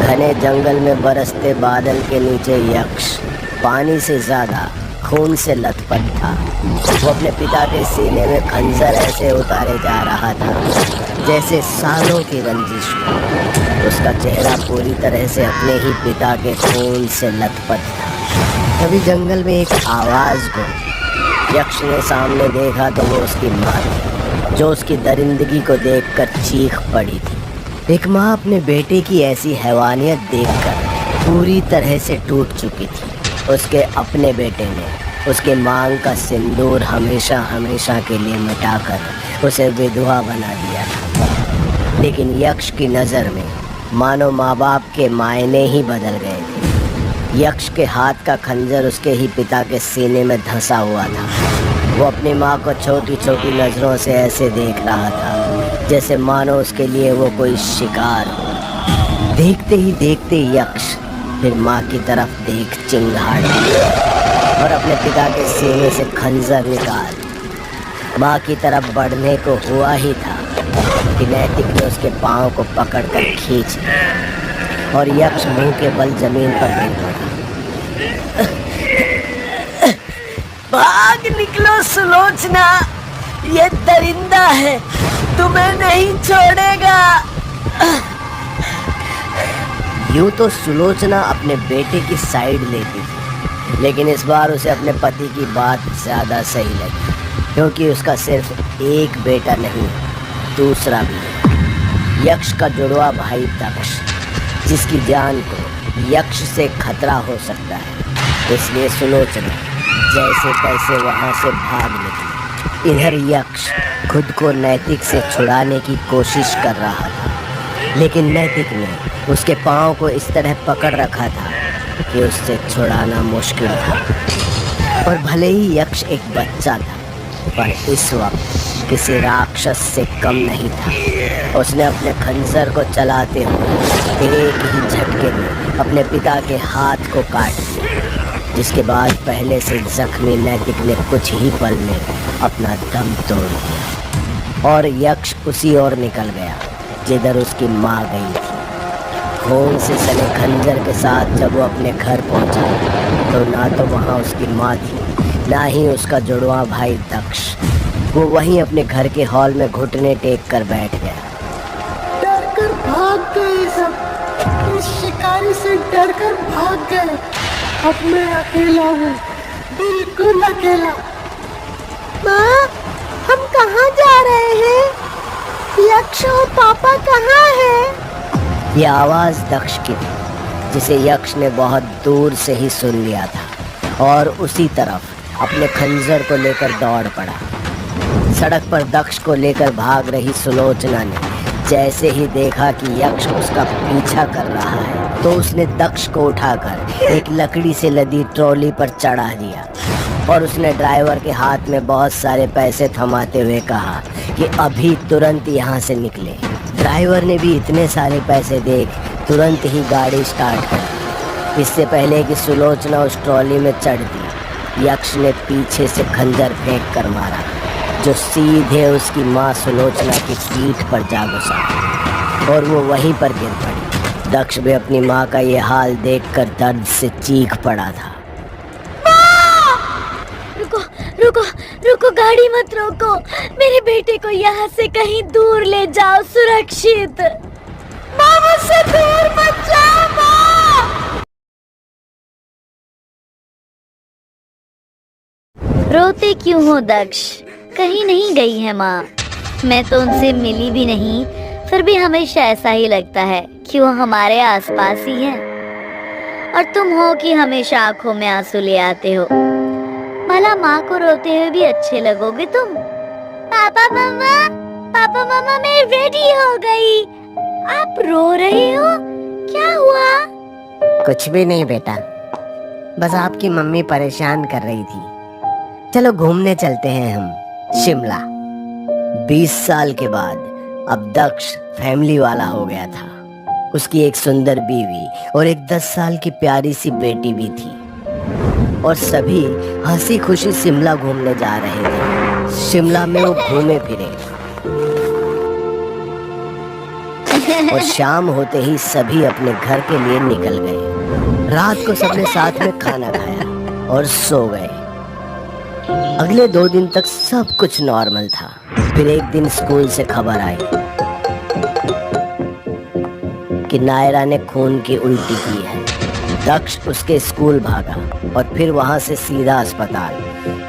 घने जंगल में बरसते बादल के नीचे यक्ष पानी से ज्यादा खून से लथपथ था। वो अपने पिता के सीने में खंजर ऐसे उतारे जा रहा था जैसे सालों की रंजिश हो। उसका चेहरा पूरी तरह से अपने ही पिता के खून से लथपथ था। तभी जंगल में एक आवाज को यक्ष ने सामने देखा तो वो उसकी माँ थी, जो उसकी दरिंदगी को देखकर चीख पड़ी थी। एक माँ अपने बेटे की ऐसी हैवानियत देखकर पूरी तरह से टूट चुकी थी। उसके अपने बेटे ने उसके मांग का सिंदूर हमेशा हमेशा के लिए मिटाकर उसे विधवा बना दिया था। लेकिन यक्ष की नज़र में मानो माँ बाप के मायने ही बदल गए थे। यक्ष के हाथ का खंजर उसके ही पिता के सीने में धंसा हुआ था। वो अपनी माँ को छोटी छोटी नज़रों से ऐसे देख रहा था जैसे मानो उसके लिए वो कोई शिकार हो। देखते ही देखते यक्ष फिर माँ की तरफ देख चिंगाड़ और अपने पिता के सीने से खंजर निकाल माँ की तरफ बढ़ने को हुआ ही था कि नैतिक ने उसके पाँव को पकड़कर खींच लिया और यक्ष मुंह के बल जमीन पर गिर पड़ा। भाग निकलो सुलोचना, ये दरिंदा है, तुम्हें नहीं छोड़ेगा। यूं तो सुलोचना अपने बेटे की साइड लेती थी, लेकिन इस बार उसे अपने पति की बात ज़्यादा सही लगी, क्योंकि उसका सिर्फ एक बेटा नहीं दूसरा भी है। यक्ष का जुड़वा भाई दक्ष, जिसकी जान को यक्ष से खतरा हो सकता है। इसलिए सुलोचना जैसे तैसे वहाँ से भाग निकली। इधर यक्ष खुद को नैतिक से छुड़ाने की कोशिश कर रहा था, लेकिन नैतिक ने उसके पाँव को इस तरह पकड़ रखा था कि उससे छुड़ाना मुश्किल था। और भले ही यक्ष एक बच्चा था, पर इस वक्त किसी राक्षस से कम नहीं था। उसने अपने खंजर को चलाते हुए एक ही झटके में अपने पिता के हाथ को काट दिया, जिसके बाद पहले से जख्मी नैतिक ने कुछ ही पल में अपना दम तोड़ दिया और यक्ष उसी ओर निकल गया जिधर उसकी माँ गई थी। खून से सने खंजर के साथ जब वो अपने घर पहुंचा तो ना तो वहाँ उसकी माँ थी, ना ही उसका जुड़वा भाई दक्ष। वो वहीं अपने घर के हॉल में घुटने टेक कर बैठ गया। डरकर भाग गए सब, इस शिकारी से डरकर भाग गए। अब मैं अकेला हूँ, बिल्कुल अकेला। माँ, हम कहाँ जा रहे हैं? यक्ष और पापा कहाँ हैं? ये आवाज़ दक्ष की थी, जिसे यक्ष ने बहुत दूर से ही सुन लिया था और उसी तरफ अपने खंजर को लेकर दौड़ पड़ा। सड़क पर दक्ष को लेकर भाग रही सुलोचना ने जैसे ही देखा कि यक्ष उसका पीछा कर रहा है तो उसने दक्ष को उठाकर एक लकड़ी से लदी ट्रॉली पर चढ़ा दिया और उसने ड्राइवर के हाथ में बहुत सारे पैसे थमाते हुए कहा कि अभी तुरंत यहाँ से निकले। ड्राइवर ने भी इतने सारे पैसे देख तुरंत ही गाड़ी स्टार्ट कर दी। इससे पहले कि सुलोचना उस ट्रॉली में चढ़ दी, यक्ष ने पीछे से खंजर फेंक कर मारा, जो सीधे उसकी माँ सुलोचना की पीठ पर जा घुसा और वो वहीं पर गिर पड़ी। दक्ष भी अपनी माँ का ये हाल देखकर दर्द से चीख पड़ा था। रुको रुको रुको, गाड़ी मत रोको, मेरे बेटे को यहाँ से कहीं दूर ले जाओ, सुरक्षित। माँ, मुझसे दूर मत जाओ माँ। रोते क्यों हो दक्ष? कहीं नहीं गई है माँ। मैं तो उनसे मिली भी नहीं, फिर भी हमेशा ऐसा ही लगता है कि वो हमारे आसपास ही है। और तुम हो कि हमेशा आंखों में आंसू ले आते हो। भला माँ को रोते हुए भी अच्छे लगोगे तुम। पापा मम्मा मैं रेडी हो गई। आप रो रहे हो, क्या हुआ? कुछ भी नहीं बेटा, बस आपकी मम्मी परेशान कर रही थी। चलो घूमने चलते हैं हम शिमला। 20 साल के बाद अब दक्ष फैमिली वाला हो गया था। उसकी एक सुंदर बीवी और एक 10 साल की प्यारी सी बेटी भी थी और सभी हंसी खुशी शिमला घूमने जा रहे थे। शिमला में वो घूमे फिरे। और शाम होते ही सभी अपने घर के लिए निकल गए। रात को सबने साथ में खाना खाया और सो गए। अगले 2 दिन तक सब कुछ नॉर्मल था। फिर एक दिन स्कूल से खबर आई कि नायरा ने खून की उल्टी की है। दक्ष उसके स्कूल भागा और फिर वहां से सीधा अस्पताल।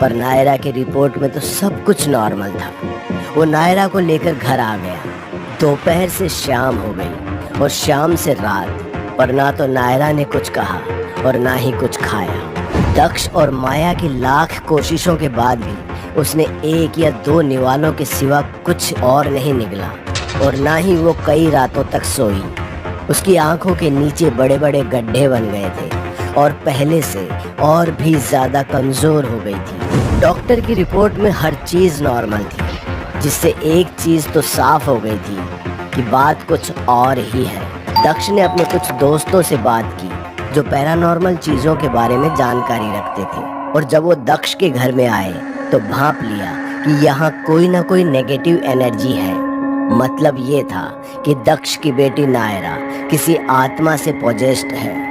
पर नायरा की रिपोर्ट में तो सब कुछ नॉर्मल था। वो नायरा को लेकर घर आ गया। दोपहर से शाम हो गई और शाम से रात, पर ना तो नायरा ने कुछ कहा और ना ही कुछ खाया। दक्ष और माया की लाख कोशिशों के बाद भी उसने 1 या 2 निवालों के सिवा कुछ और नहीं निगला और ना ही वो कई रातों तक सोई। उसकी आंखों के नीचे बड़े बड़े गड्ढे बन गए थे और पहले से और भी ज्यादा कमजोर हो गई थी। डॉक्टर की रिपोर्ट में हर चीज नॉर्मल थी, जिससे एक चीज तो साफ हो गई थी कि बात कुछ और ही है। दक्ष ने अपने कुछ दोस्तों से बात की जो पैरानॉर्मल चीजों के बारे में जानकारी रखते थे, और जब वो दक्ष के घर में आए तो भांप लिया कि यहाँ कोई ना कोई नेगेटिव एनर्जी है। मतलब ये था कि दक्ष की बेटी नायरा किसी आत्मा से पोजेस्ड है।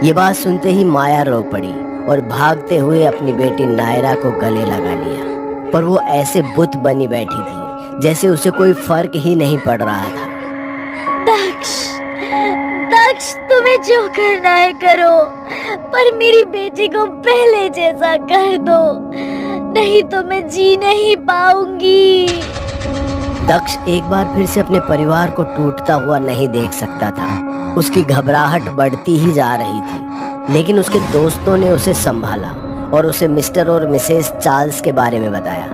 ये बात सुनते ही माया रो पड़ी और भागते हुए अपनी बेटी नायरा को गले लगा लिया। पर वो ऐसे बुत बनी बैठी थी जैसे उसे कोई फर्क ही नहीं पड़ रहा था। दक्ष, तुम्हें जो करना है करो, पर मेरी बेटी को पहले जैसा कर दो, नहीं तो मैं जी नहीं पाऊंगी। दक्ष एक बार फिर से अपने परिवार को टूटता हुआ नहीं देख सकता था। उसकी घबराहट बढ़ती ही जा रही थी, लेकिन उसके दोस्तों ने उसे संभाला और उसे मिस्टर और मिसेस चार्ल्स के बारे में बताया,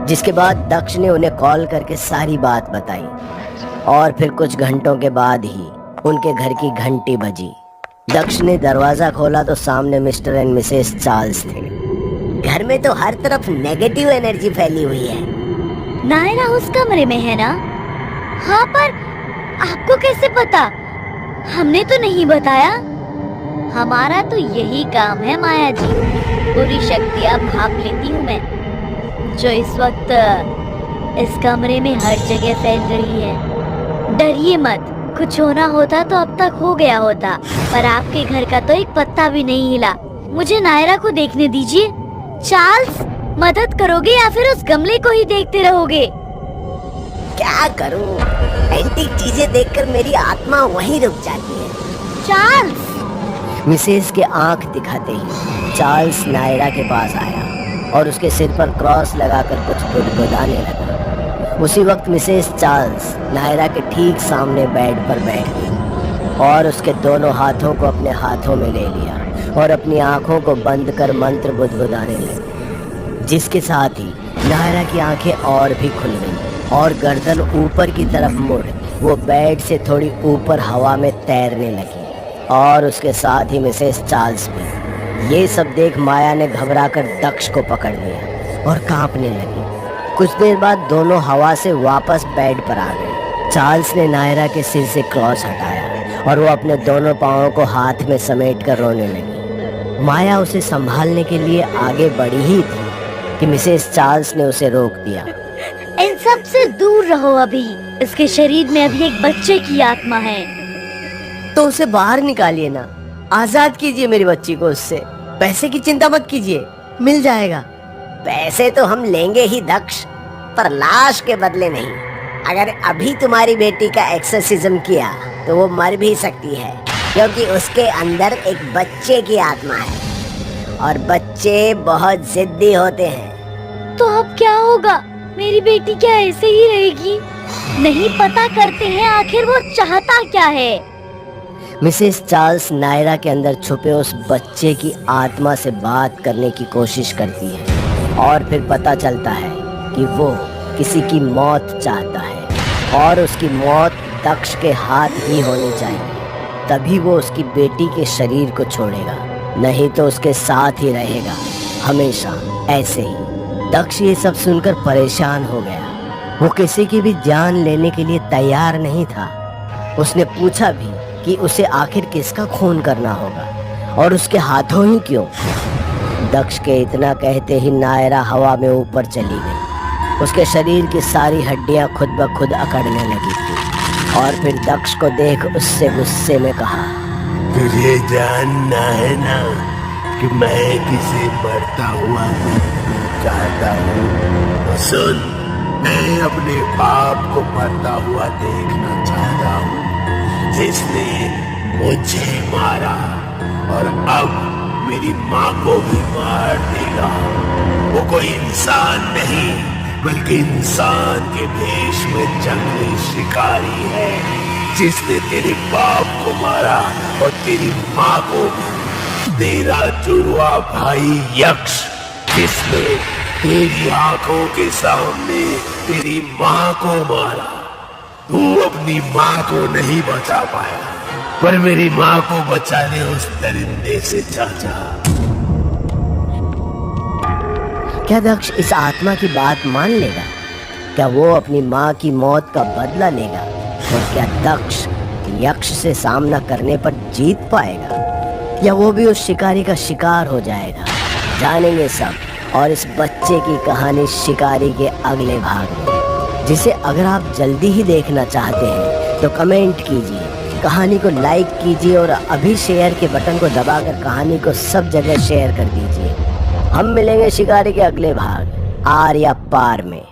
जिसके बाद दक्ष ने उन्हें कॉल करके सारी बात बताई। और फिर कुछ घंटों के बाद ही उनके घर की घंटी बजी। दक्ष ने दरवाजा खोला तो सामने मिस्टर एंड मिसेस चार्ल्स थे। घर में तो हर तरफ नेगेटिव एनर्जी फैली हुई है। नायरा उस कमरे में है ना? हाँ, पर आपको कैसे पता? हमने तो नहीं बताया। हमारा तो यही काम है माया जी, पूरी शक्तियाँ भाप लेती हूँ मैं, जो इस वक्त इस कमरे में हर जगह फैल रही है। डरिए मत, कुछ होना होता तो अब तक हो गया होता, पर आपके घर का तो एक पत्ता भी नहीं हिला। मुझे नायरा को देखने दीजिए। चार्ल्स, मदद करोगे या फिर उस गमले को ही देखते रहोगे? क्या करूं? एंटीक चीजें देखकर मेरी आत्मा वहीं रुक जाती है। चार्ल्स! मिसेस के आंख दिखाते ही चार्ल्स नायरा के पास आया और उसके सिर पर क्रॉस लगाकर कुछ गुदगुदाने लगा। उसी वक्त मिसेस चार्ल्स नायरा के ठीक सामने बेड पर बैठ गई और उसके दोनों हाथों को अपने हाथों में ले लिया और अपनी आंखों को बंद कर मंत्र गुदगुदाने लगी, जिसके साथ ही नायरा की आंखें और भी खुल गईं और गर्दन ऊपर की तरफ मुड़ वो बेड से थोड़ी ऊपर हवा में तैरने लगी, और उसके साथ ही मिसेस चार्ल्स भी। ये सब देख माया ने घबराकर दक्ष को पकड़ लिया और कांपने लगी। कुछ देर बाद दोनों हवा से वापस बेड पर आ गए। चार्ल्स ने नायरा के सिर से क्रॉस हटाया और वो अपने दोनों पाँवों को हाथ में समेट कर रोने लगी। माया उसे संभालने के लिए आगे बढ़ी ही थी कि मिसेस चार्ल्स ने उसे रोक दिया। इन सब से दूर रहो अभी, इसके शरीर में अभी एक बच्चे की आत्मा है। तो उसे बाहर निकालिए ना, आजाद कीजिए मेरी बच्ची को उससे। पैसे की चिंता मत कीजिए, मिल जाएगा। पैसे तो हम लेंगे ही दक्ष, पर लाश के बदले नहीं। अगर अभी तुम्हारी बेटी का एक्सोर्सिज्म किया तो वो मर भी सकती है, क्योंकि उसके अंदर एक बच्चे की आत्मा है और बच्चे बहुत जिद्दी होते हैं। तो अब क्या होगा? मेरी बेटी क्या ऐसे ही रहेगी? नहीं पता करते हैं आखिर वो चाहता क्या है। मिसेस चार्ल्स नायरा के अंदर छुपे उस बच्चे की आत्मा से बात करने की कोशिश करती है और फिर पता चलता है कि वो किसी की मौत चाहता है और उसकी मौत दक्ष के हाथ ही होनी चाहिए। तभी वो उसकी बेटी के शरीर को छोड़ेगा, नहीं तो उसके साथ ही रहेगा हमेशा ऐसे ही। दक्ष ये सब सुनकर परेशान हो गया। वो किसी की भी जान लेने के लिए तैयार नहीं था। उसने पूछा भी कि उसे आखिर किसका खून करना होगा और उसके हाथों ही क्यों। दक्ष के इतना कहते ही नायरा हवा में ऊपर चली गई। उसके शरीर की सारी हड्डियां खुद ब खुद अकड़ने लगी थी और फिर दक्ष को देख उससे गुस्से में कहा, तुझे जानना है ना कि मैं किसे मरता हुआ देखना चाहता हूँ? तो सुन, मैं अपने बाप को मरता हुआ देखना चाहता हूँ, जिसने मुझे मारा और अब मेरी माँ को भी मार देगा। वो कोई इंसान नहीं बल्कि इंसान के भेष में जंगली शिकारी है, जिसने तेरे बाप को मारा और तेरी माँ को भी। तेरा जुड़वा भाई यक्ष, जिसने तेरी आंखों के सामने तेरी माँ को मारा। तू अपनी माँ को नहीं बचा पाया, पर मेरी माँ को बचाने उस दरिंदे से चाचा। क्या दक्ष इस आत्मा की बात मान लेगा? क्या वो अपनी माँ की मौत का बदला लेगा? और क्या दक्ष यक्ष से सामना करने पर जीत पाएगा, या वो भी उस शिकारी का शिकार हो जाएगा? जानेंगे सब, और इस बच्चे की कहानी शिकारी के अगले भाग में, जिसे अगर आप जल्दी ही देखना चाहते हैं तो कमेंट कीजिए, कहानी को लाइक कीजिए और अभी शेयर के बटन को दबाकर कहानी को सब जगह शेयर कर दीजिए। हम मिलेंगे शिकारी के अगले भाग आर या पार में।